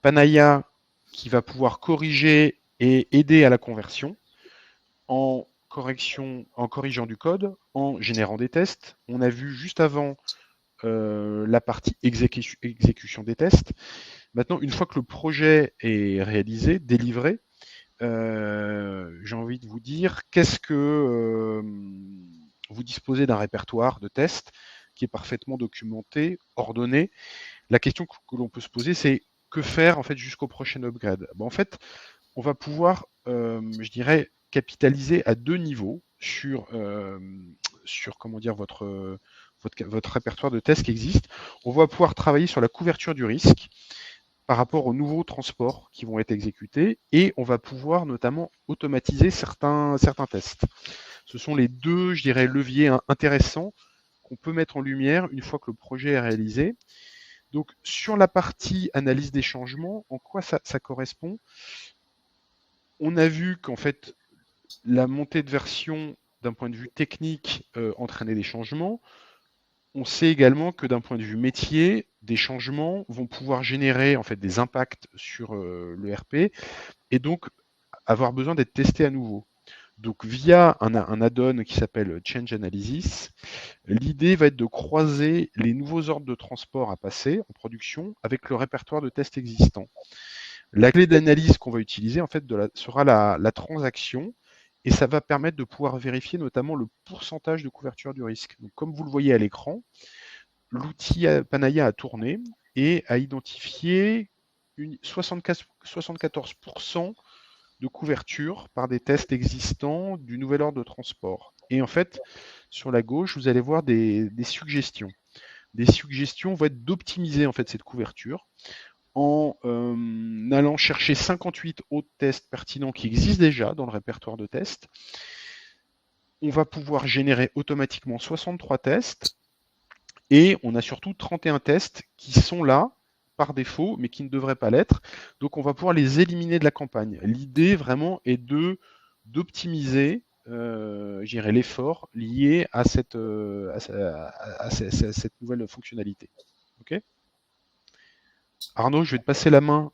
Panaya qui va pouvoir corriger et aider à la conversion en corrigeant du code, en générant des tests. On a vu juste avant la partie exécution des tests. Maintenant, une fois que le projet est réalisé, délivré, j'ai envie de vous dire, qu'est-ce que vous disposez d'un répertoire de tests qui est parfaitement documenté, ordonné. La question que l'on peut se poser, c'est que faire en fait jusqu'au prochain upgrade. En fait, on va pouvoir, je dirais, capitaliser à deux niveaux sur comment dire votre répertoire de tests qui existe. On va pouvoir travailler sur la couverture du risque par rapport aux nouveaux transports qui vont être exécutés et on va pouvoir notamment automatiser certains tests. Ce sont les deux, je dirais, leviers intéressants qu'on peut mettre en lumière une fois que le projet est réalisé. Donc sur la partie analyse des changements, en quoi ça correspond? On a vu qu'en fait, la montée de version d'un point de vue technique entraînait des changements. On sait également que d'un point de vue métier, des changements vont pouvoir générer en fait des impacts sur le RP et donc avoir besoin d'être testés à nouveau. Donc via un add-on qui s'appelle Change Analysis, l'idée va être de croiser les nouveaux ordres de transport à passer en production avec le répertoire de tests existant. La clé d'analyse qu'on va utiliser en fait sera la transaction et ça va permettre de pouvoir vérifier notamment le pourcentage de couverture du risque. Donc, comme vous le voyez à l'écran, l'outil Panaya a tourné et a identifié 74% de couverture par des tests existants du nouvel ordre de transport. Et en fait, sur la gauche, vous allez voir des suggestions. Des suggestions vont être d'optimiser en fait cette couverture en allant chercher 58 autres tests pertinents qui existent déjà dans le répertoire de tests. On va pouvoir générer automatiquement 63 tests et on a surtout 31 tests qui sont là par défaut mais qui ne devraient pas l'être. Donc on va pouvoir les éliminer de la campagne. L'idée vraiment est d'optimiser l'effort lié à cette nouvelle fonctionnalité. Okay ? Arnaud, je vais te passer la main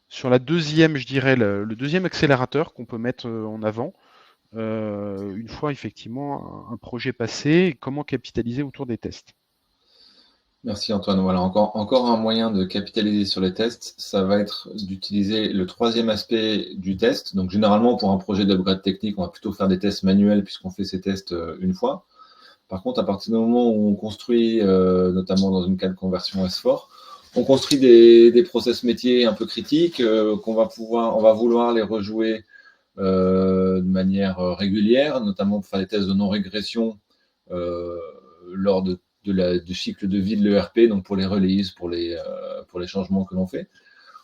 sur la deuxième, je dirais, le deuxième accélérateur qu'on peut mettre en avant, une fois effectivement un projet passé, comment capitaliser autour des tests. Merci Antoine. Voilà, encore un moyen de capitaliser sur les tests, ça va être d'utiliser le troisième aspect du test. Donc généralement, pour un projet d'upgrade technique, on va plutôt faire des tests manuels puisqu'on fait ces tests une fois. Par contre, à partir du moment où on construit, notamment dans une cas de conversion S4, on construit des process métiers un peu critiques on va vouloir les rejouer de manière régulière, notamment pour faire des tests de non-régression lors du cycle de vie de l'ERP, donc pour les releases, pour les changements que l'on fait.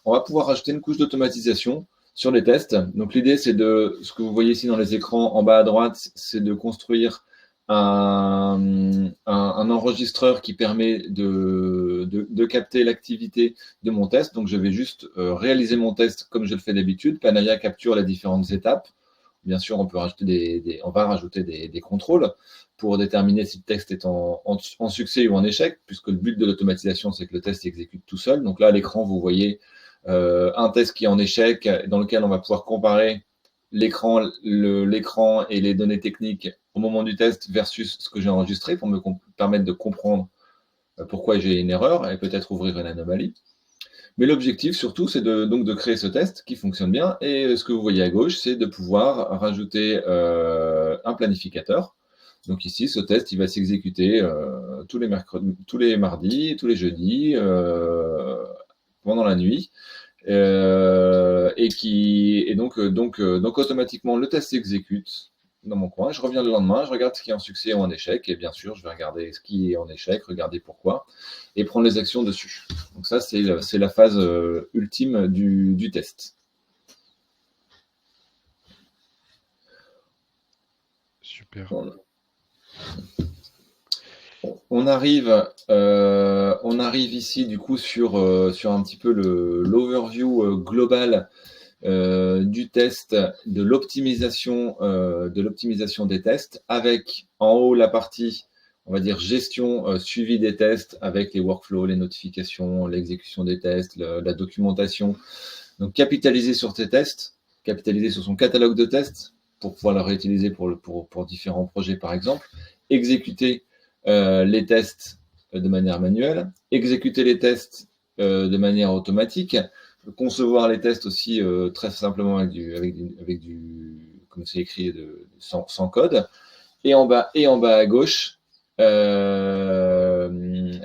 On va pouvoir rajouter une couche d'automatisation sur les tests. Donc l'idée, c'est ce que vous voyez ici dans les écrans en bas à droite, c'est de construire un enregistreur qui permet de capter l'activité de mon test. Donc, je vais juste réaliser mon test comme je le fais d'habitude. Panaya capture les différentes étapes. Bien sûr, on peut rajouter on va rajouter des contrôles pour déterminer si le test est en succès ou en échec, puisque le but de l'automatisation, c'est que le test s'exécute tout seul. Donc là, à l'écran, vous voyez un test qui est en échec, dans lequel on va pouvoir comparer l'écran et les données techniques au moment du test versus ce que j'ai enregistré pour me permettre de comprendre pourquoi j'ai une erreur et peut-être ouvrir une anomalie. Mais l'objectif surtout, c'est donc de créer ce test qui fonctionne bien. Et ce que vous voyez à gauche, c'est de pouvoir rajouter un planificateur. Donc ici, ce test, il va s'exécuter tous les mercredis, tous les mardis, tous les jeudis, pendant la nuit. Et donc automatiquement, le test s'exécute dans mon coin. Je reviens le lendemain, je regarde ce qui est en succès ou en échec. Et bien sûr, je vais regarder ce qui est en échec, regarder pourquoi, et prendre les actions dessus. Donc ça, c'est la phase ultime du test. Super. On arrive ici du coup sur un petit peu l'overview global du test, de l'optimisation des tests, avec en haut la partie, on va dire, gestion, suivi des tests, avec les workflows, les notifications, l'exécution des tests, la documentation. Donc capitaliser sur tes tests, capitaliser sur son catalogue de tests pour pouvoir le réutiliser pour différents projets par exemple, exécuter les tests de manière manuelle, exécuter les tests de manière automatique, concevoir les tests aussi très simplement avec du comme c'est écrit, sans code. Et en bas à gauche,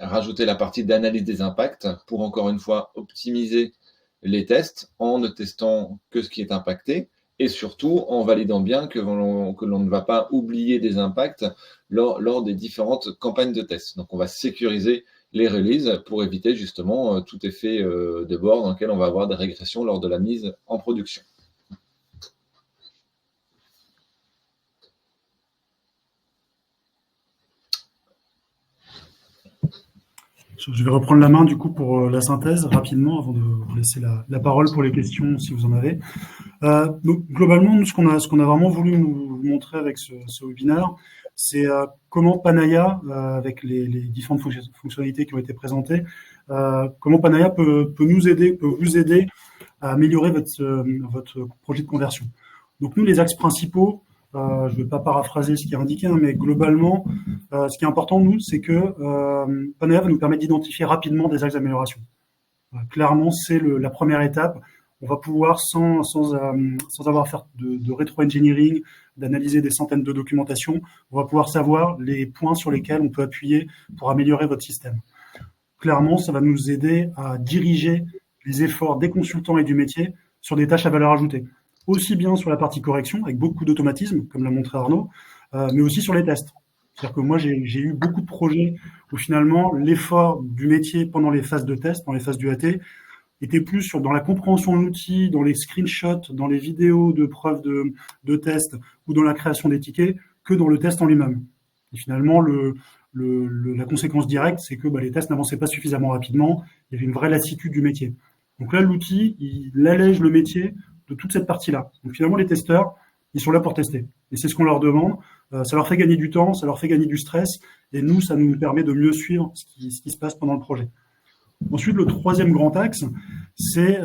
rajouter la partie d'analyse des impacts pour encore une fois optimiser les tests en ne testant que ce qui est impacté, et surtout en validant bien que l'on ne va pas oublier des impacts lors des différentes campagnes de tests. Donc on va sécuriser les releases pour éviter justement tout effet de bord dans lequel on va avoir des régressions lors de la mise en production. Je vais reprendre la main du coup pour la synthèse rapidement avant de vous laisser la parole pour les questions si vous en avez. Donc globalement, nous, ce qu'on a vraiment voulu vous montrer avec ce webinaire, c'est comment Panaya, avec les différentes fonctionnalités qui ont été présentées, comment Panaya peut vous aider à améliorer votre projet de conversion. Donc nous, les axes principaux, je ne vais pas paraphraser ce qui est indiqué, hein, mais globalement, ce qui est important, nous, c'est que Panaya va nous permettre d'identifier rapidement des axes d'amélioration. Clairement, c'est la première étape. On va pouvoir, sans avoir à faire de rétro-engineering, d'analyser des centaines de documentations, on va pouvoir savoir les points sur lesquels on peut appuyer pour améliorer votre système. Clairement, ça va nous aider à diriger les efforts des consultants et du métier sur des tâches à valeur ajoutée. Aussi bien sur la partie correction, avec beaucoup d'automatisme, comme l'a montré Arnaud, mais aussi sur les tests. C'est-à-dire que moi, j'ai eu beaucoup de projets où finalement, l'effort du métier pendant les phases de test, pendant les phases du AT, était plus dans la compréhension de l'outil, dans les screenshots, dans les vidéos de preuves de test ou dans la création des tickets, que dans le test en lui-même. Et finalement, la conséquence directe, c'est que les tests n'avançaient pas suffisamment rapidement, il y avait une vraie lassitude du métier. Donc là, l'outil, il allège le métier de toute cette partie-là. Donc finalement, les testeurs, ils sont là pour tester. Et c'est ce qu'on leur demande. Ça leur fait gagner du temps, ça leur fait gagner du stress, et nous, ça nous permet de mieux suivre ce qui se passe pendant le projet. Ensuite, le troisième grand axe, c'est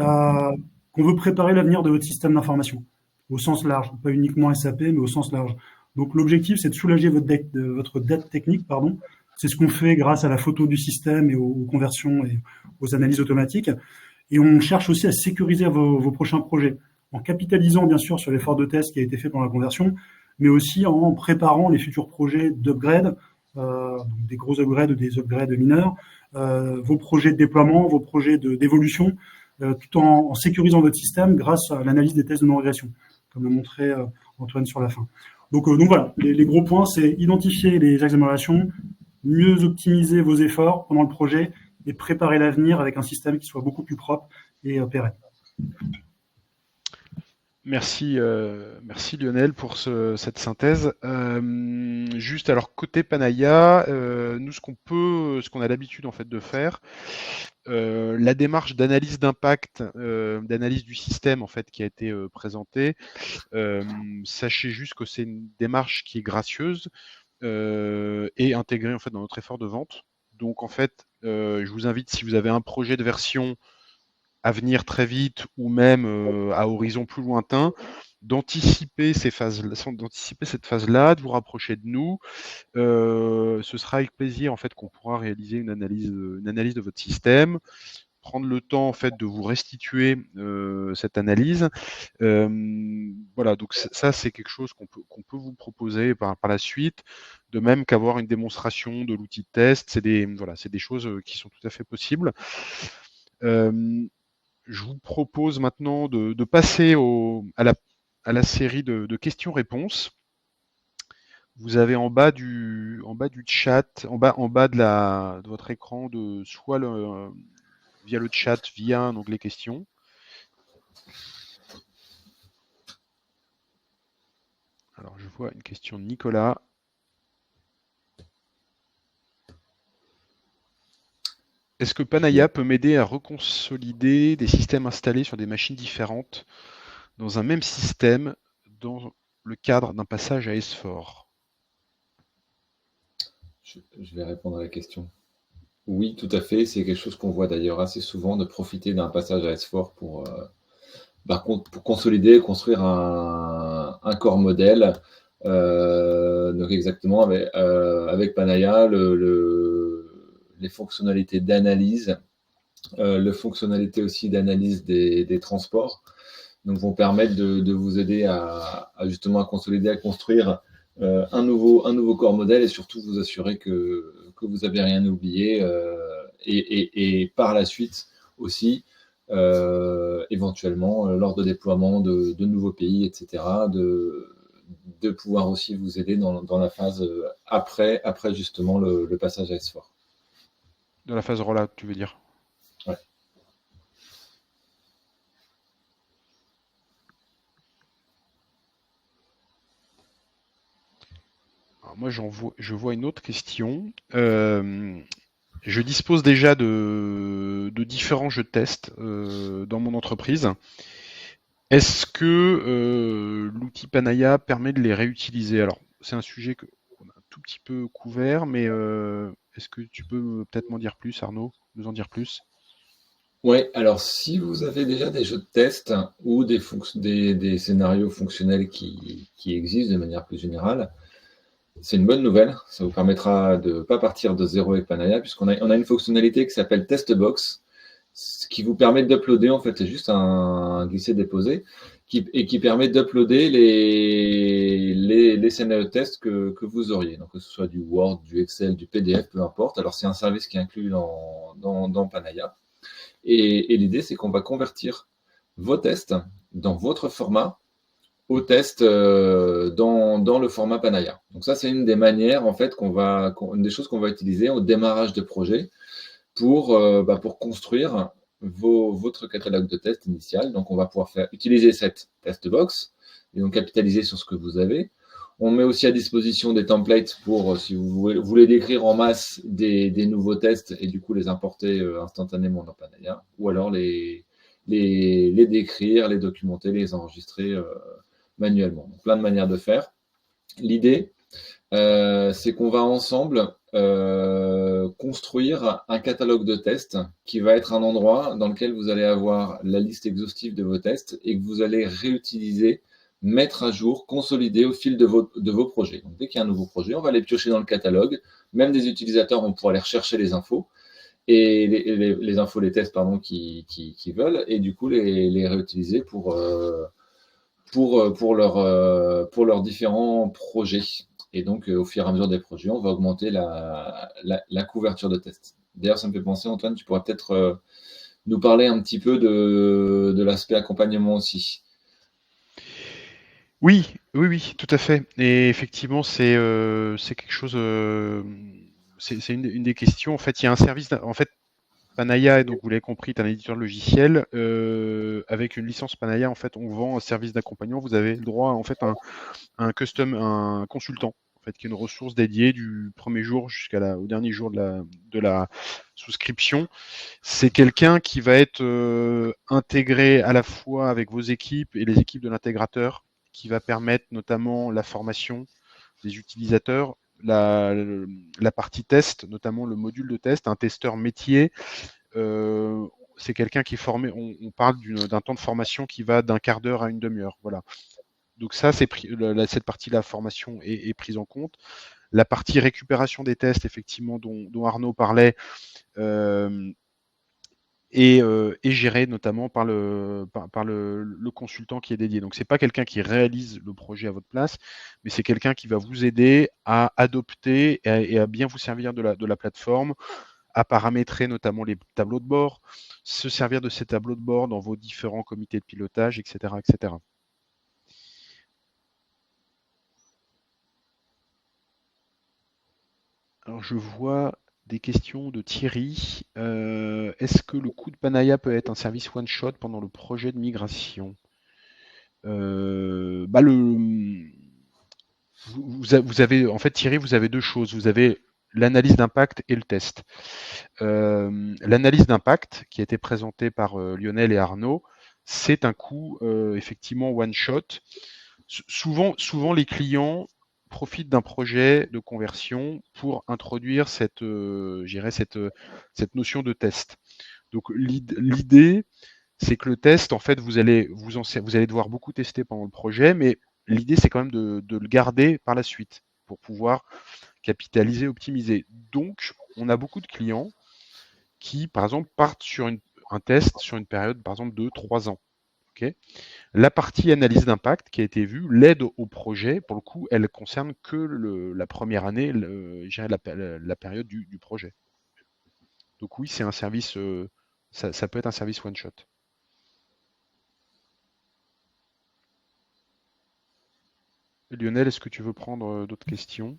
qu'on veut préparer l'avenir de votre système d'information, au sens large, pas uniquement SAP, mais au sens large. Donc l'objectif, c'est de soulager votre dette technique, pardon. C'est ce qu'on fait grâce à la photo du système et aux conversions et aux analyses automatiques. Et on cherche aussi à sécuriser vos prochains projets, en capitalisant bien sûr sur l'effort de test qui a été fait pendant la conversion, mais aussi en préparant les futurs projets d'upgrade, des gros upgrades ou des upgrades mineurs, vos projets de déploiement, vos projets d'évolution, tout en sécurisant votre système grâce à l'analyse des tests de non-régression, comme l'a montré Antoine sur la fin. Donc voilà, les gros points, c'est identifier les axes d'amélioration, mieux optimiser vos efforts pendant le projet et préparer l'avenir avec un système qui soit beaucoup plus propre et pérenne. Merci Lionel pour cette synthèse. Juste alors côté Panaya, nous ce qu'on a l'habitude en fait de faire, la démarche d'analyse d'impact, d'analyse du système en fait qui a été présentée, sachez juste que c'est une démarche qui est gracieuse et intégrée en fait dans notre effort de vente. Donc en fait, je vous invite, si vous avez un projet de version à venir très vite ou même à horizon plus lointain, d'anticiper cette phase-là, de vous rapprocher de nous. Ce sera avec plaisir en fait qu'on pourra réaliser une analyse de votre système prendre le temps en fait de vous restituer cette analyse. Voilà, donc ça c'est quelque chose qu'on peut vous proposer par la suite, de même qu'avoir une démonstration de l'outil de test. C'est des choses qui sont tout à fait possibles. Je vous propose maintenant de passer à la série de questions-réponses. Vous avez en bas du chat, en bas de votre écran, soit via le chat, via un onglet questions. Alors, je vois une question de Nicolas. Est-ce que Panaya peut m'aider à reconsolider des systèmes installés sur des machines différentes dans un même système dans le cadre d'un passage à S4? Je vais répondre à la question. Oui, tout à fait. C'est quelque chose qu'on voit d'ailleurs assez souvent, de profiter d'un passage à S4 pour consolider, construire un corps modèle. Donc exactement, avec Panaya, les fonctionnalités d'analyse, les fonctionnalités aussi d'analyse des transports, donc vont permettre de vous aider à justement à consolider, à construire un nouveau corps modèle et surtout vous assurer que vous n'avez rien oublié et par la suite aussi éventuellement lors de déploiement de nouveaux pays, etc., de pouvoir aussi vous aider dans la phase après justement le passage à S4. Dans la phase rollout, tu veux dire? Ouais. Alors moi, je vois une autre question. Je dispose déjà de différents jeux de test dans mon entreprise. Est-ce que l'outil Panaya permet de les réutiliser? Alors, c'est un sujet qu'on a un tout petit peu couvert, mais est-ce que tu peux peut-être m'en dire plus, Arnaud? Nous en dire plus? Oui, alors si vous avez déjà des jeux de test ou des scénarios fonctionnels qui existent de manière plus générale, c'est une bonne nouvelle. Ça vous permettra de ne pas partir de zéro avec Panaya, puisqu'on a une fonctionnalité qui s'appelle Testbox, ce qui vous permet d'uploader, en fait, c'est juste un glisser-déposer, qui permet d'uploader les scénarios de test que vous auriez. Donc, que ce soit du Word, du Excel, du PDF, peu importe. Alors, c'est un service qui est inclus dans Panaya. Et l'idée, c'est qu'on va convertir vos tests dans votre format aux tests dans le format Panaya. Donc ça, c'est une des manières, en fait, une des choses qu'on va utiliser au démarrage de projet pour construire votre catalogue de tests initial. Donc, on va pouvoir utiliser cette test box et donc capitaliser sur ce que vous avez. On met aussi à disposition des templates pour, si vous voulez décrire en masse des nouveaux tests et du coup les importer instantanément dans Panaya, ou alors les décrire, les documenter, les enregistrer manuellement. Donc, plein de manières de faire. L'idée, c'est qu'on va ensemble construire un catalogue de tests qui va être un endroit dans lequel vous allez avoir la liste exhaustive de vos tests et que vous allez réutiliser, mettre à jour, consolider au fil de vos projets. Donc, dès qu'il y a un nouveau projet, on va les piocher dans le catalogue. Même des utilisateurs vont pouvoir aller rechercher les infos et les infos, les tests, pardon, qui veulent, et du coup les réutiliser pour leurs différents projets. Et donc, au fur et à mesure des projets, on va augmenter la couverture de tests. D'ailleurs, ça me fait penser, Antoine, tu pourrais peut-être nous parler un petit peu de l'aspect accompagnement aussi. Oui, tout à fait. Et effectivement, c'est quelque chose. C'est une des questions. En fait, il y a un service. En fait, Panaya, donc vous l'avez compris, est un éditeur de logiciel. Avec une licence Panaya, en fait, on vend un service d'accompagnement. Vous avez le droit, en fait, à un consultant, en fait, qui est une ressource dédiée du premier jour au dernier jour de la souscription. C'est quelqu'un qui va être intégré à la fois avec vos équipes et les équipes de l'intégrateur, qui va permettre notamment la formation des utilisateurs, la partie test, notamment le module de test, un testeur métier. C'est quelqu'un qui est formé, on parle d'un temps de formation qui va d'un quart d'heure à une demi-heure. Voilà. Donc ça, cette partie-là, formation est prise en compte. La partie récupération des tests, effectivement, dont Arnaud parlait, et géré notamment par le consultant qui est dédié. Donc, ce n'est pas quelqu'un qui réalise le projet à votre place, mais c'est quelqu'un qui va vous aider à adopter et à bien vous servir de la plateforme, à paramétrer notamment les tableaux de bord, se servir de ces tableaux de bord dans vos différents comités de pilotage, etc., etc. Alors, je vois des questions de Thierry. Est-ce que le coût de Panaya peut être un service one-shot pendant le projet de migration? Vous avez, en fait, Thierry, vous avez deux choses. Vous avez l'analyse d'impact et le test. L'analyse d'impact qui a été présentée par Lionel et Arnaud, c'est un coût effectivement one-shot. Souvent, les clients profitent d'un projet de conversion pour introduire cette notion de test. Donc l'idée, c'est que le test, en fait, vous allez devoir beaucoup tester pendant le projet, mais l'idée, c'est quand même de le garder par la suite pour pouvoir capitaliser, optimiser. Donc, on a beaucoup de clients qui, par exemple, partent sur un test sur une période, par exemple, de 3 ans. Okay. La partie analyse d'impact qui a été vue, l'aide au projet, pour le coup, elle concerne que la première année, la période du projet. Donc oui, c'est un service, ça peut être un service one-shot. Lionel, est-ce que tu veux prendre d'autres questions?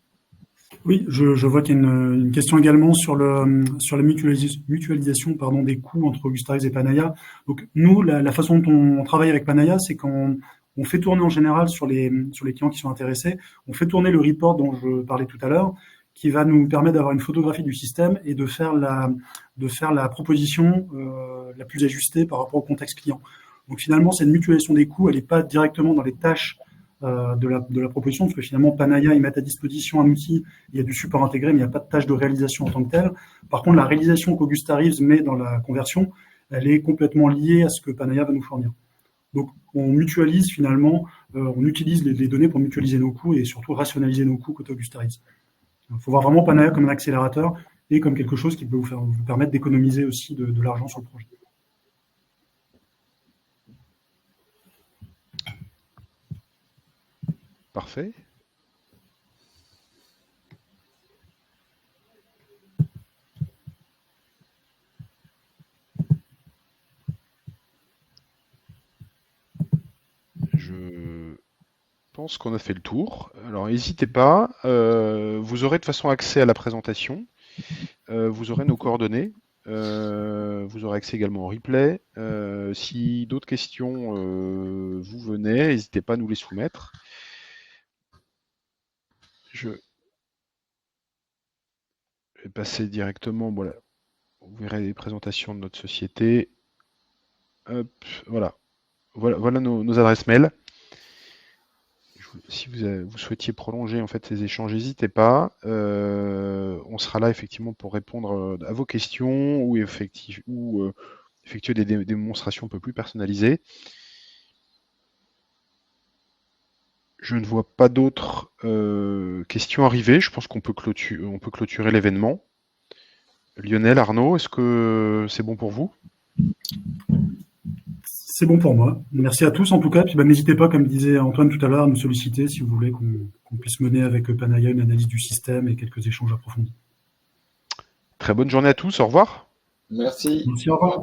Oui, je vois qu'il y a une question également sur la mutualisation des coûts entre Augustaris et Panaya. Donc nous, la façon dont on travaille avec Panaya, c'est qu'on fait tourner en général sur les clients qui sont intéressés, on fait tourner le report dont je parlais tout à l'heure, qui va nous permettre d'avoir une photographie du système et de faire la proposition la plus ajustée par rapport au contexte client. Donc finalement, cette mutualisation des coûts, elle n'est pas directement dans les tâches de la proposition, parce que finalement, Panaya, ils mettent à disposition un outil, il y a du support intégré, mais il n'y a pas de tâche de réalisation en tant que telle. Par contre, la réalisation qu'Augusta Reeves met dans la conversion, elle est complètement liée à ce que Panaya va nous fournir. Donc, on mutualise finalement, on utilise les données pour mutualiser nos coûts et surtout rationaliser nos coûts côté Augusta Reeves. Il faut voir vraiment Panaya comme un accélérateur et comme quelque chose qui peut vous permettre d'économiser aussi de l'argent sur le projet. Parfait. Je pense qu'on a fait le tour. Alors n'hésitez pas, vous aurez de toute façon accès à la présentation, vous aurez nos coordonnées, vous aurez accès également au replay. Si d'autres questions vous venaient, n'hésitez pas à nous les soumettre. Je vais passer directement, voilà, vous verrez les présentations de notre société. Hop, voilà nos adresses mail. Si vous souhaitiez prolonger en fait ces échanges, n'hésitez pas. On sera là effectivement pour répondre à vos questions ou effectuer des démonstrations un peu plus personnalisées. Je ne vois pas d'autres questions arriver. Je pense qu'on peut clôturer l'événement. Lionel, Arnaud, est-ce que c'est bon pour vous? C'est bon pour moi. Merci à tous en tout cas. Puis n'hésitez pas, comme disait Antoine tout à l'heure, à nous solliciter si vous voulez qu'on puisse mener avec Panaya une analyse du système et quelques échanges approfondis. Très bonne journée à tous. Au revoir. Merci. Merci, au revoir.